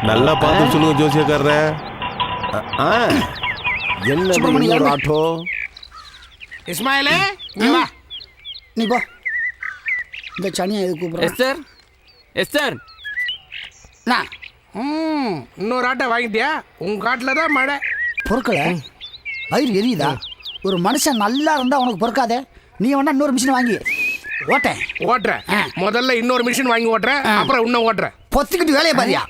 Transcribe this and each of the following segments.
நல்லா பார்த்து சொல்லுங்க ஜோசியக்காரரே. என்ன ஆட்டோ? இஸ்மாயிலே நீ வா. நீ போ. இந்த சனியை எது கூப்பிடுற? எஸ்டர் எஸ்டர் நான் இன்னொரு ஆட்டை வாங்கிட்டியா? உங்க காட்டில் தான் மழை. பொறுக்கல வயிறு எரியுதா? ஒரு மனுஷன் நல்லா இருந்தா உனக்கு பொறுக்காதே. நீ வேணா இன்னொரு மிஷின் வாங்கி ஓட்டுறேன். முதல்ல இன்னொரு மிஷின் வாங்கி ஓட்டுறேன், அப்புறம் இன்னும் ஓட்டுறேன். பொத்திக்கிட்டு வேலையை பாரியா?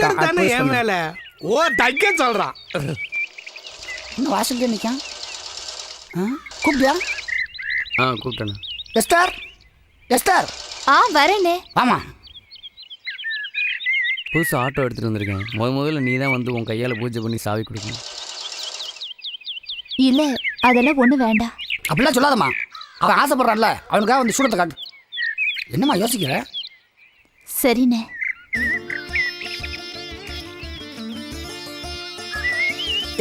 தானே என் வேலை. ஓ தைக்க சொல்றான். இன்னும் வாசல்கே நிற்கான். கூப்பிட்டியா? கூப்பிட்டேண்ணா. Ester ester வரேனே. ஆமா, புதுசு ஆட்டோ எடுத்துகிட்டு வந்திருக்கேன். முதல்ல நீ தான் வந்து உன் கையால் பூஜை பண்ணி சாவி கொடுக்கணும். இல்லை, அதெல்லாம் ஒன்றும் வேண்டாம். அப்படிலாம் சொல்லாதம்மா. அவன் ஆசைப்படுறான்ல, அவனுக்காக வந்து சூடத்தை காட்டு. என்னம்மா யோசிக்கிற? சரிண்ணே.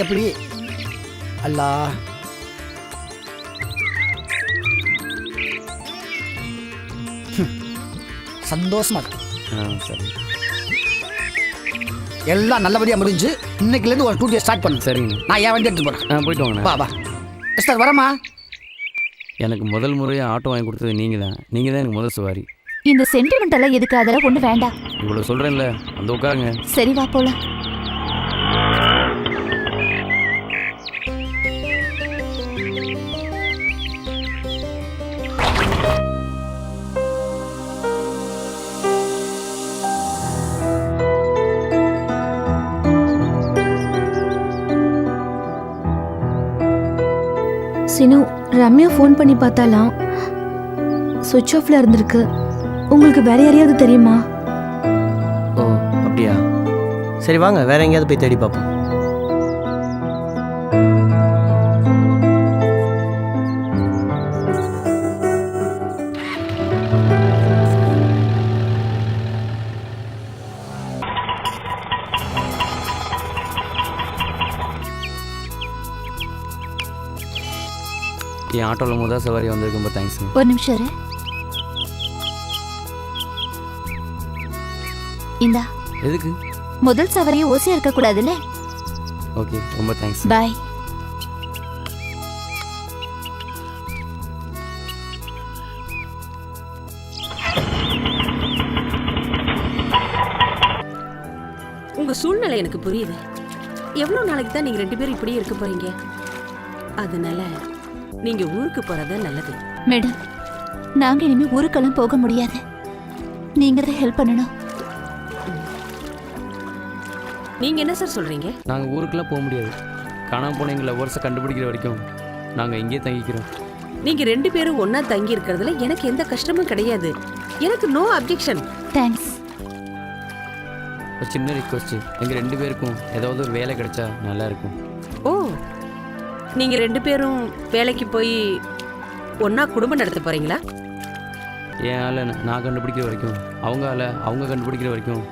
எப்படி? அல்லா சந்தோஷமா இருக்கு. சரி, எல்லாம் நல்லபடியா முடிஞ்சு இன்னைக்குலேருந்து ஒரு டூட்டியை ஸ்டார்ட் பண்ணு. சரிங்க. நான் என் வண்டி எடுத்து போறேன். போயிட்டு வாங்கண்ணா. வா வா எஸ்டர், வரமா. எனக்கு முதல் முறையாக ஆட்டோ வாங்கி கொடுத்தது நீங்கள் தான். நீங்கள் தான் எனக்கு முதல் சவாரி. இந்த சென்டிமெண்ட் எல்லாம் எதுக்கு? அதெல்லாம் ஒன்றும் வேண்டாம். இவ்வளோ சொல்கிறேன்ல, அந்த உட்காருங்க. சரி, வா போலாம். சினு, ரம்யா ஃபோன் பண்ணி பார்த்தாலாம், சுவிட்ச் ஆஃப்ல இருந்திருக்கு. உங்களுக்கு வேற யாரையாவது தெரியுமா? ஓ அப்படியா? சரி வாங்க, வேற எங்கேயாவது போய் தேடி பார்ப்போம். என் ஆட்டோவில் முதல் சவாரி வந்திருக்கு. ரொம்ப தேங்க்ஸுங்க. ஒரு நிமிஷம் இரு. இந்தா. எதுக்கு? முதல் சவாரியை ஓசியா இருக்கக்கூடாதுல்ல. ஓகே, ரொம்ப தேங்க்ஸ். பாய். உங்க சூழ்நிலை எனக்கு புரியுது. எவ்வளவு நாளைக்கு தான் நீங்க 2 பேரும் இப்படியே இருக்க போறீங்க? அதனால நீங்க ஊருக்கு போறது நல்லது. மேடம், நாங்க இனிமே ஊருக்கெல்லாம் போக முடியாது. நீங்க தான் ஹெல்ப் பண்ணணும். நீங்க என்ன சார் சொல்றீங்க? நாங்கள் ஊருக்கெல்லாம் போக முடியாது. காணாமல் போன எங்களை வருஷம் கண்டுபிடிக்கிற வரைக்கும் நாங்கள் இங்கேயே தங்கிக்கிறோம். நீங்க 2 பேரும் ஒன்னா தங்கி இருக்கிறதுல எனக்கு எந்த கஷ்டமும் கிடையாது. எனக்கு நோ அப்ஜெக்ஷன். தேங்க்ஸ். ஒரு சின்ன ரிக்வஸ்ட், எங்கள் 2 பேருக்கும் ஏதாவது ஒரு வேலை கிடைச்சா நல்லா இருக்கும். ஓ, நீங்க 2 பேரும் வேலைக்கு போய் ஒன்னா குடும்பம் நடத்த போறீங்களா? என் ஆளை நான் கண்டுபிடிக்கிற வரைக்கும், அவங்க ஆளை அவங்க கண்டுபிடிக்கிற வரைக்கும்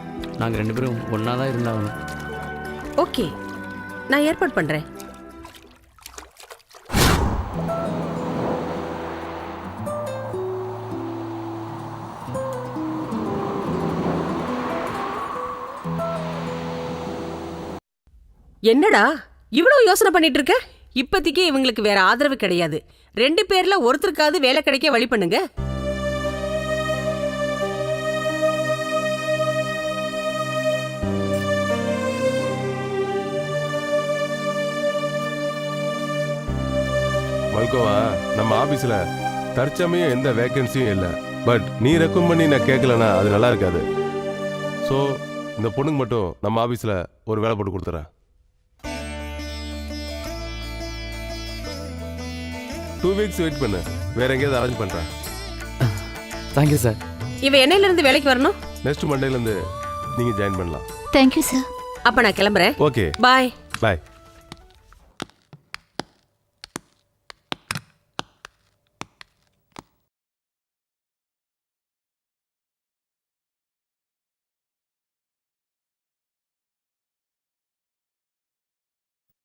நாங்கள் 2 பேரும் ஒன்றா தான் இருந்தாகணும். ஓகே, நான் ஏற்பாடு பண்றேன். என்னடா இவ்வளவு யோசனை பண்ணிட்டு இருக்க? இப்போதைக்கு இவங்களுக்கு வேற ஆதரவு கிடையாது. 2 பேர்ல ஒருத்தருக்காவது வேலை கிடைக்க வழி பண்ணுங்க. மல்கோவா, நம்ம ஆபீஸ்ல தற்சமயம் எந்த வேகன்சியும் இல்லை. பட் நீ ரெக்கமெண்ட் பண்ணி நான் கேட்கலன்னா அது நல்லா இருக்காது. ஸோ இந்த பொண்ணுக்கு மட்டும் நம்ம ஆபீஸ்ல ஒரு வேலை போட்டு கொடுத்துறேன். 2 வீக்ஸ் வெயிட் பண்ணு, வேற எங்கேயாவது அரேஞ்ச் பண்றேன். Thank you sir. இவ என்னையில இருந்து வேலைக்கு வரணும்? நெக்ஸ்ட் மண்டேல இருந்து நீங்க ஜாயின் பண்ணலாம். Thank you sir. அப்ப நான் கிளம்புறேன். Okay, bye. பாய்.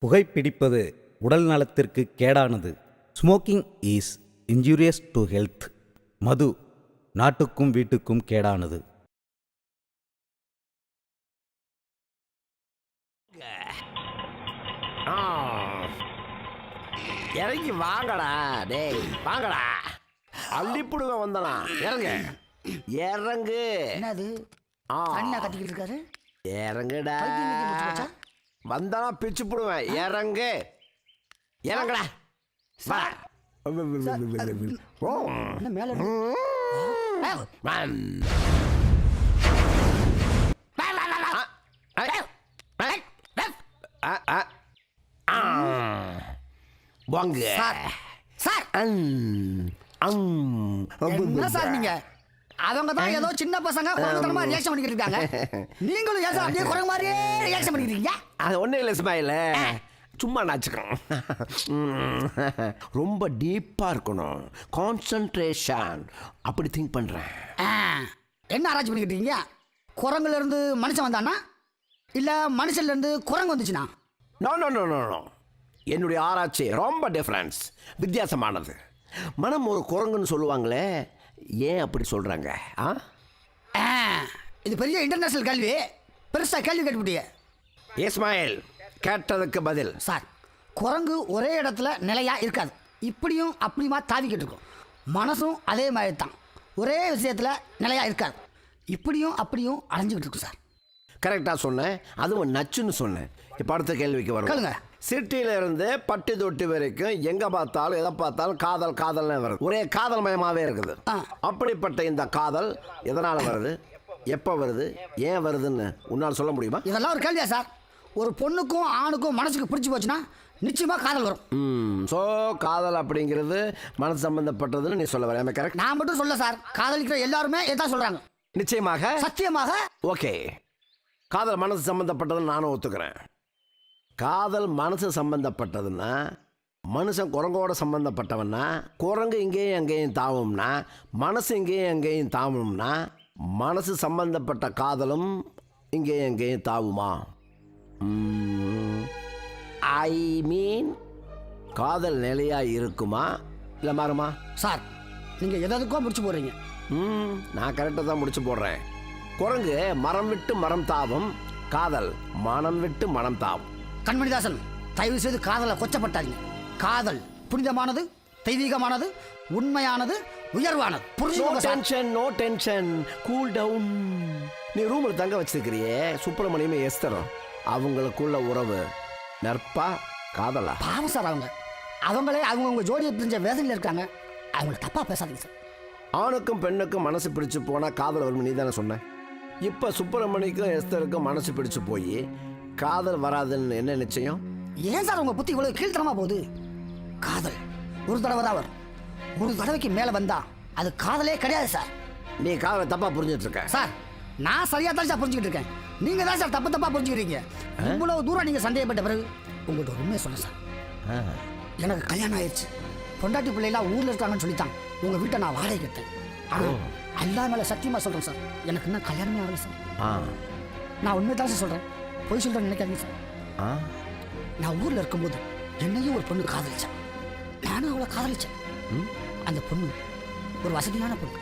புகைப்பிடிப்பது உடல் நலத்திற்கு கேடானது. Smoking is injurious to health. மது நாட்டுக்கும் வீட்டுக்கும் கேடானது. இறங்கி வாங்கடா டேய், வாங்கடா. அள்ளிப்புடுங்க வந்தனா. இறங்கு இறங்கு. என்னது அண்ணா கத்திக்கிட்டு இருக்காரு? இறங்குடா. பைத்தியம் கீத்தியம் பிடிச்சு போச்சா? வந்தனா பிச்சு புடுவேன். இறங்கு இறங்குடா. வா. ஓ. என்ன மேல வாங்க சார் என்ன சார் நீங்க? அவங்க தான் ஏதோ சின்ன பசங்க குரங்குத்தனமா ரியாக்ஷன் பண்ணிக்கிட்டு இருக்காங்க. நீங்களும் ஏன் சார் அப்படியே குரங்கு மாதிரியே ரியாக்ஷன் பண்ணிக்கிட்டு இருக்கீங்க? அது ஒன்றும் இல்லை ஸ்மைல, சும்மா நாச்சுக்கிறோம். ரொம்ப டீப்பாக இருக்கணும், கான்சன்ட்ரேஷன், அப்படி திங்க் பண்ணுறேன். என்ன ஆராய்ச்சி பண்ணிக்கிட்டு இருக்கீங்க? குரங்குல இருந்து மனுஷன் வந்தானா இல்ல மனுஷன்ல இருந்து குரங்கு வந்துச்சுனா? No no no no no, என்னுடைய ஆராய்ச்சி ரொம்ப டிஃப்ரென்ஸ், வித்தியாசமானது. மனம் ஒரு குரங்குன்னு சொல்லுவாங்களே, ஏன் அப்படி சொல்கிறாங்க? இது பெரிய இன்டர்நேஷனல் கேள்வி, பெருசா கேள்வி கேட்டுவிட்டிய. இஸ்மாயில், கேட்டதுக்கு பதில். சார், குரங்கு ஒரே இடத்துல நிலையா இருக்காது, இப்படியும் அப்படியுமா தாவிக்கிட்டு இருக்கும். மனசும் அதே மாதிரி தான், ஒரே விஷயத்துல நிலையா இருக்காது, இப்படியும் அப்படியும் அலைஞ்சிக்கிட்டு இருக்கும் சார். கரெக்டாக சொன்னேன், அதுவும் நச்சுன்னு சொன்னேன். இப்போ அடுத்த கேள்விக்கு வரும். கேளுங்க. சிட்டியில இருந்து பட்டி தொட்டி வரைக்கும் எங்க பார்த்தாலும் எதை பார்த்தாலும் காதல் காதல்னு வருது, ஒரே காதல் மயமாவே இருக்குது. அப்படிப்பட்ட இந்த காதல் எதனால வருது, எப்போ வருது, ஏன் வருதுன்னு உன்னால் சொல்ல முடியுமா? இதெல்லாம் ஒரு கேள்வியா சார்? ஒரு பொண்ணுக்கும் ஆணுக்கும் மனசுக்கு பிடிச்சி போச்சுன்னா நிச்சயமா காதல் வரும். ஸோ காதல் அப்படிங்கிறது மனசு சம்பந்தப்பட்டதுன்னு நீ சொல்ல வர கரெக்ட்? நான் மட்டும் சொல்ல சார், காதலிக்கிற எல்லாருமே இதான் சொல்றாங்க. நிச்சயமாக, சத்தியமாக. ஓகே, காதல் மனசு சம்பந்தப்பட்டதுன்னு நானும் ஒத்துக்கிறேன். காதல் மனசு சம்பந்தப்பட்டதுன்னா மனுஷன் குரங்கோட சம்பந்தப்பட்டவன்னா, குரங்கு இங்கேயும் அங்கேயும் தாவும்னா, மனசு இங்கேயும் அங்கேயும் தாவும்னா, மனசு சம்பந்தப்பட்ட காதலும் இங்கேயும் அங்கேயும் தாவுமா? ஐ மீன், காதல் நிலையாக இருக்குமா இல்லை மாறுமா? சார், நீங்க எதுக்கோ முடிச்சு போறீங்க. நான் கரெக்டாக தான் முடிச்சு போடுறேன். குரங்கு மரம் விட்டு மரம் தாவும், காதல் மனம் விட்டு மனம் தாவும். கண்மணிதாசன், தயவு செய்து காதலை கொச்சப்பட்டாதீங்க. காதல் புனிதமானது, தெய்வீகமானது, உண்மையானது, உயர்வானது. No tension, cool down. நீ ரூமில் தங்க வச்சிருக்கிறியே சுப்பிரமணியம் எஸ்தரும், அவங்களுக்குள்ள உறவு நற்பா காதலா? பாவம் சார், அவங்களே அவங்கவுங்க ஜோடியை பிரிஞ்ச வேதனையில் இருக்காங்க. அவங்கள தப்பா பேசாதீங்க சார். ஆணுக்கும் பெண்ணுக்கும் மனசு பிடிச்சு போனால் காதல் வரும், நீ தானே சொன்ன. இப்போ சுப்பிரமணிக்கும் எஸ்தருக்கும் மனசு பிடிச்சு போய் காதல் வராதுன்னு என்ன நிச்சயம்? ஏன் சார் உங்க புத்தி இவ்வளவு கீழ்த்தனமா போகுது? காதல் ஒரு தடவை தான் வரும், ஒரு தடவைக்கு மேல வந்தா அது காதலே கிடையாது சார். நீ காதலை தப்பா புரிஞ்சுட்டு இருக்க சார். நான் சரியா தான் சார் புரிஞ்சுக்கிட்டு இருக்கேன், நீங்க தான் சார் தப்பு தப்பா புரிஞ்சுக்கிறீங்க. இவ்வளவு தூரம் நீங்க சந்தேகப்பட்ட பிறகு உங்கள்கிட்ட உண்மையை சொல்ல சார். எனக்கு கல்யாணம் ஆயிடுச்சு, பொண்டாட்டி பிள்ளைலாம் ஊர்ல இருக்காங்கன்னு சொல்லித்தான் உங்க வீட்டை நான் வாடகை கேட்டேன். அல்லா மேல சத்தியமா சொல்றேன் சார், எனக்கு இன்னும் கல்யாணமே ஆகல சார். நான் உண்மை தான் சார் சொல்றேன், பொய் சொல்றேன்னு நினைக்காதீங்க சார். நான் ஊர்ல இருக்கும்போது என்னையும் ஒரு பொண்ணு காதலிச்சேன், நானும் அவளை காதலிச்சேன். அந்த பொண்ணு ஒரு வசதியான பொண்ணு.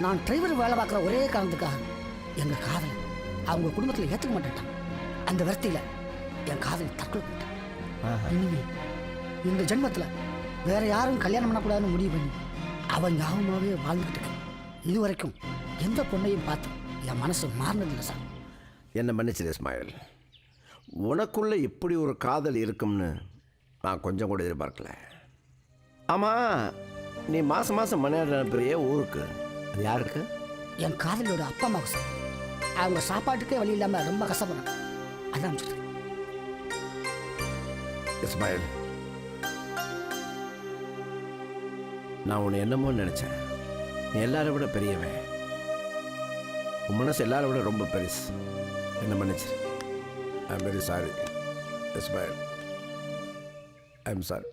நான் டிரைவர் வேலை பார்க்குற ஒரே காரணத்துக்காக எங்க காதலை அவங்க குடும்பத்தில் ஏற்றுக்க மாட்டேன். அந்த விரத்தியில என் காதலை தற்கொலை பண்ணிட்டேன். இனிமே இந்த ஜென்மத்தில் வேற யாரும் கல்யாணம் பண்ணக்கூடாதுன்னு முடிவு பண்ணி அவன் ஞாபகமாகவே வாழ்ந்துக்கிட்டு இருக்கேன். இது வரைக்கும் எந்த பொண்ணையும் பார்த்து என் மனசு மாறினதில்லை சார். என்ன மன்னிச்சிரு இஸ்மாயில், உனக்குள்ள இப்படி ஒரு காதல் இருக்கும்னு நான் கொஞ்சம் கூட எதிர்பார்க்கல. ஆமாம், நீ மாதம் மாதம் மணி அனுப்புறிய ஊருக்கு, அது யாருக்கு? என் காதலியோட அப்பா அம்மாவுக்கு சார். அவங்க சாப்பாட்டுக்கே வழி இல்லாமல் ரொம்ப கஷ்டப்படுறாங்க, அதான் சொல்றேன். இஸ்மாயில், நான் உன்னை என்னமோ நினச்சேன். நீ எல்லாரை விட பெரியவன், உன் மனசு எல்லாரை விட ரொம்ப பெருசு. என்ன மன்னிச்சு. I am very sorry Ismail, I am sorry.